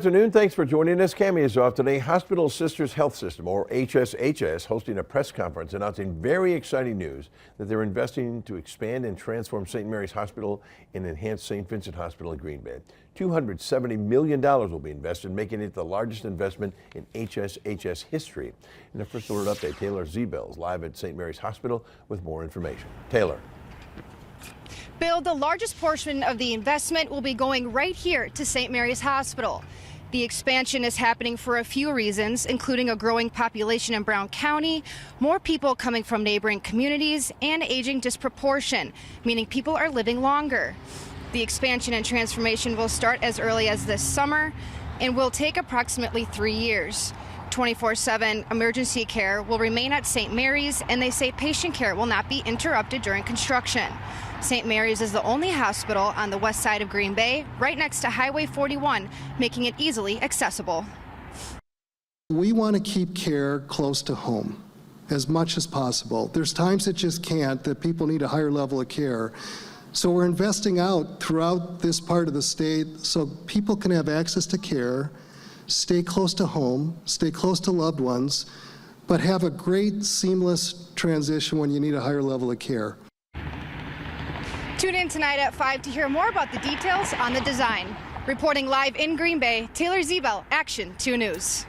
Good afternoon. Thanks for joining us. Cami is off today. Hospital Sisters Health System, or HSHS, hosting a press conference announcing very exciting news that they're investing to expand and transform St. Mary's Hospital and enhance St. Vincent Hospital in Green Bay. $270 million will be invested, making it the largest investment in HSHS history. In the first alert update, Taylor Zebel is live at St. Mary's Hospital with more information. Taylor. Bill, the largest portion of the investment will be going right here to St. Mary's Hospital. The expansion is happening for a few reasons, including a growing population in Brown County, more people coming from neighboring communities, and aging disproportion, meaning people are living longer. The expansion and transformation will start as early as this summer and will take approximately 3 years. 24/7 emergency care will remain at St. Mary's, and they say patient care will not be interrupted during construction. St. Mary's is the only hospital on the west side of Green Bay, right next to Highway 41, making it easily accessible. We want to keep care close to home as much as possible. There's times it just can't, that people need a higher level of care. So we're investing out throughout this part of the state so people can have access to care, stay close to home, stay close to loved ones, but have a great seamless transition when you need a higher level of care. Tune in tonight at 5 to hear more about the details on the design. Reporting live in Green Bay, Taylor Zebel, Action 2 News.